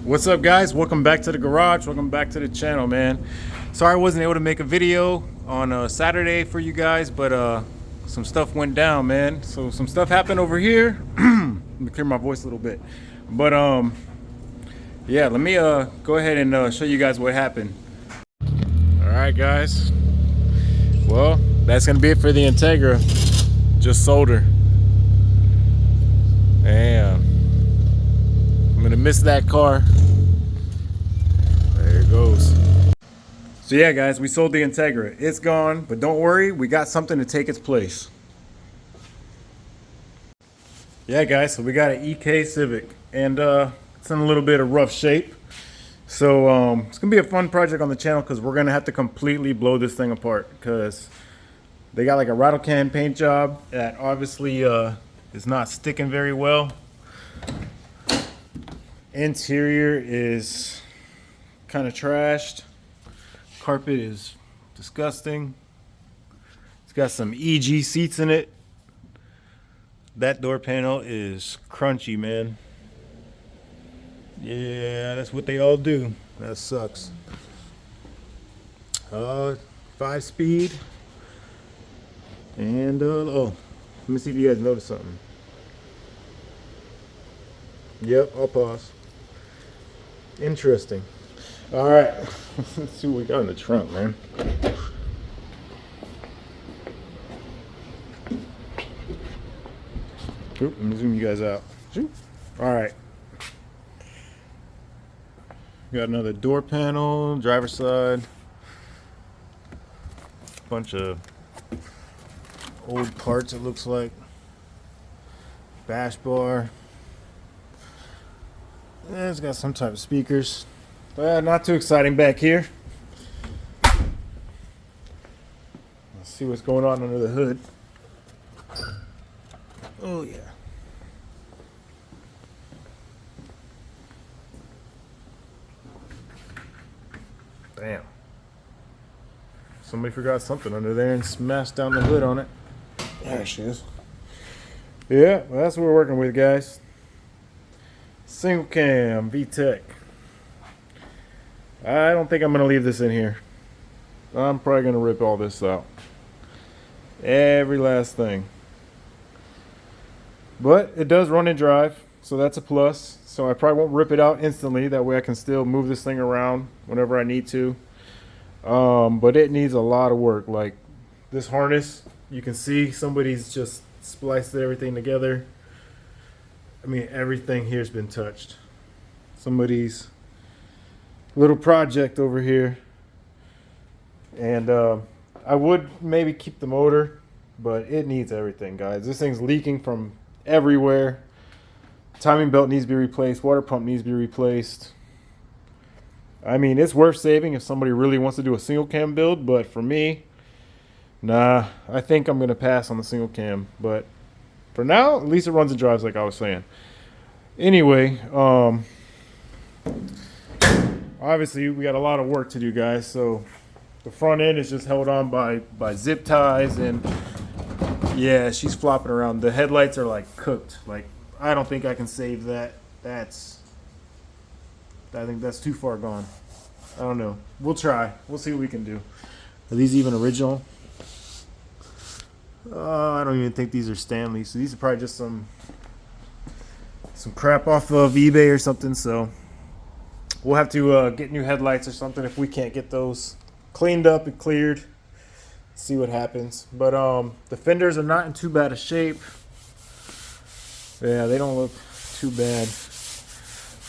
What's up, guys? Welcome back to the garage. Welcome back to the channel, man. Sorry I wasn't able to make a video on Saturday for you guys, but some stuff went down, man. So some stuff happened over here. Let me clear my voice a little bit. But yeah, let me go ahead and show you guys what happened. All right, guys. Well, that's gonna be it for the Integra. Just solder. Damn. I'm gonna miss that car. There it goes. So yeah, guys, we sold the Integra. It's gone, but don't worry, we got something to take its place. Yeah, guys, so we got an EK Civic, and it's in a little bit of rough shape. So it's gonna be a fun project on the channel because we're gonna have to completely blow this thing apart because they got like a rattle can paint job that obviously is not sticking very well. Interior is kind of trashed. Carpet is disgusting. It's got some EG seats in it. That door panel is crunchy, man. Yeah, that's what they all do. That sucks. 5-speed. And oh, let me see if you guys notice something. Yep, I'll pause. Interesting. All right, let's see what we got in the trunk, man. Oop, let me zoom you guys out. All right. Got another door panel, driver's side. Bunch of old parts, it looks like. Bash bar. Yeah, it's got some type of speakers. Not too exciting back here. Let's see what's going on under the hood. Oh yeah. Damn. Somebody forgot something under there and smashed down the hood on it. There she is. Yeah, well, that's what we're working with, guys. Single cam VTEC. I don't think I'm going to leave this in here. I'm probably going to rip all this out. Every last thing. But it does run and drive, so that's a plus. So I probably won't rip it out instantly. That way I can still move this thing around whenever I need to. But it needs a lot of work. Like this harness, you can see somebody's just spliced everything together. I mean, everything here's been touched. Somebody's little project over here. And I would maybe keep the motor, but it needs everything, guys. This thing's leaking from everywhere. Timing belt needs to be replaced. Water pump needs to be replaced. I mean, it's worth saving if somebody really wants to do a single cam build, but for me, nah, I think I'm going to pass on the single cam. But for now, at least it runs and drives like I was saying. Anyway, obviously we got a lot of work to do, guys. So the front end is just held on by zip ties, and yeah, she's flopping around. The headlights are like cooked. Like, I don't think I can save that. I think that's too far gone. I don't know. We'll try. We'll see what we can do. Are these even original? I don't even think these are Stanley. So these are probably just some crap off of eBay or something. So we'll have to get new headlights or something if we can't get those cleaned up and cleared. See what happens. But the fenders are not in too bad a shape. Yeah, they don't look too bad.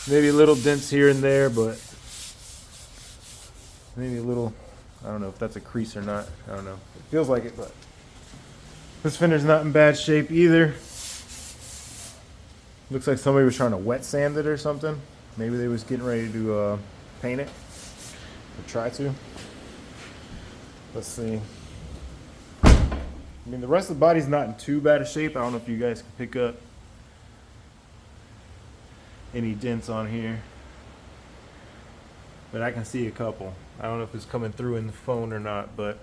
Maybe little dents here and there, but maybe a little, I don't know if that's a crease or not. I don't know. It feels like it, but this fender's not in bad shape either. Looks like somebody was trying to wet sand it or something. Maybe they was getting ready to paint it or try to. Let's see. I mean, the rest of the body's not in too bad a shape. I don't know if you guys can pick up any dents on here, but I can see a couple. I don't know if it's coming through in the phone or not, but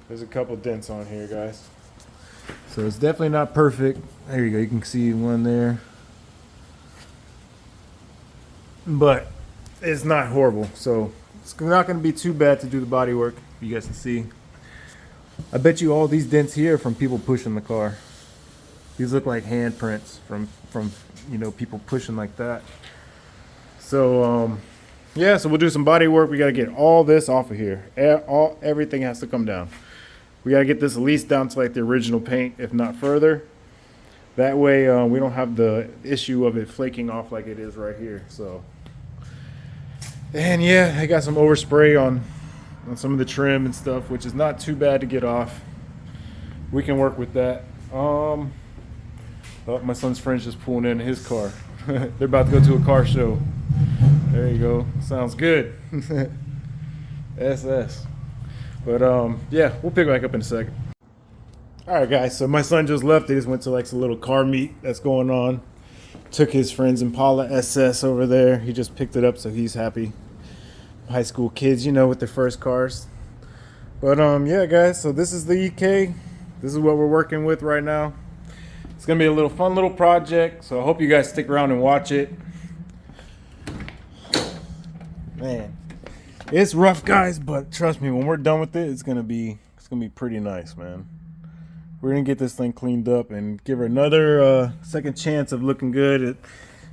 there's a couple dents on here, guys. So it's definitely not perfect. There you go. You can see one there. but it's not horrible. So it's not going to be too bad to do the body work. You guys can see. I bet you all these dents here are from people pushing the car. These look like handprints from people pushing like that. So yeah, so we'll do some body work. We got to get all this off of here. Everything has to come down. We got to get this at least down to like the original paint, if not further. That way we don't have the issue of it flaking off like it is right here. So, and yeah, I got some overspray on some of the trim and stuff, which is not too bad to get off. We can work with that. Oh, my son's friend's just pulling in his car. They're about to go to a car show. There you go. Sounds good. SS. But yeah, we'll pick back up in a second. All right, guys. So my son just left. He just went to like some little car meet that's going on. Took his friend's Impala SS over there. He just picked it up, so he's happy. High school kids, with their first cars. But yeah, guys. So this is the EK. This is what we're working with right now. It's gonna be a little fun little project. So I hope you guys stick around and watch it. Man, it's rough, guys, but trust me, when we're done with it, it's gonna be pretty nice, man. We're gonna get this thing cleaned up and give her another second chance of looking good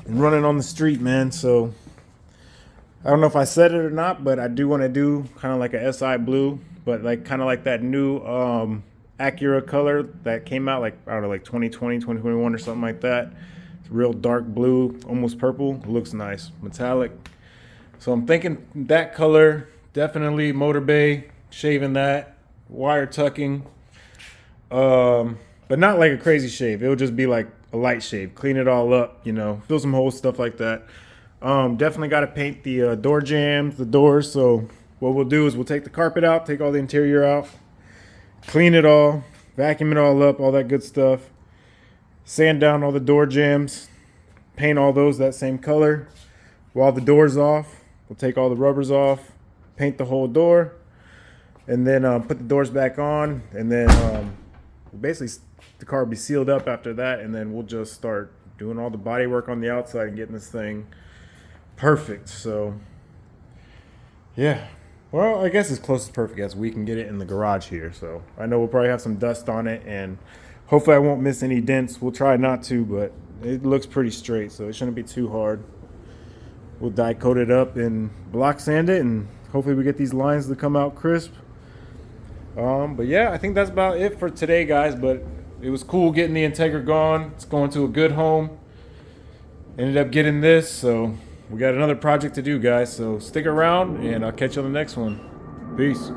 and running on the street, man. So I don't know if I said it or not, but I do want to do kind of like a SI blue, but like kind of like that new Acura color that came out like, I don't know, like 2020, 2021 or something like that. It's real dark blue, almost purple. It looks nice, metallic. So I'm thinking that color, definitely motor bay, shaving that, wire tucking, but not like a crazy shave. It'll just be like a light shave, clean it all up, fill some holes, stuff like that. Definitely got to paint the door jambs, the doors. So what we'll do is we'll take the carpet out, take all the interior out, clean it all, vacuum it all up, all that good stuff, sand down all the door jambs, paint all those that same color. While the door's off, we'll take all the rubbers off, paint the whole door, and then put the doors back on, and then basically the car will be sealed up after that, and then we'll just start doing all the body work on the outside and getting this thing perfect. So yeah, well, I guess as close as perfect as we can get it in the garage here. So I know we'll probably have some dust on it, and hopefully I won't miss any dents. We'll try not to, but it looks pretty straight, so it shouldn't be too hard. We'll die coat it up and block sand it, and hopefully we get these lines to come out crisp. But yeah, I think that's about it for today, guys. But it was cool getting the Integra gone. It's going to a good home. Ended up getting this, so we got another project to do, guys. So stick around, and I'll catch you on the next one. Peace.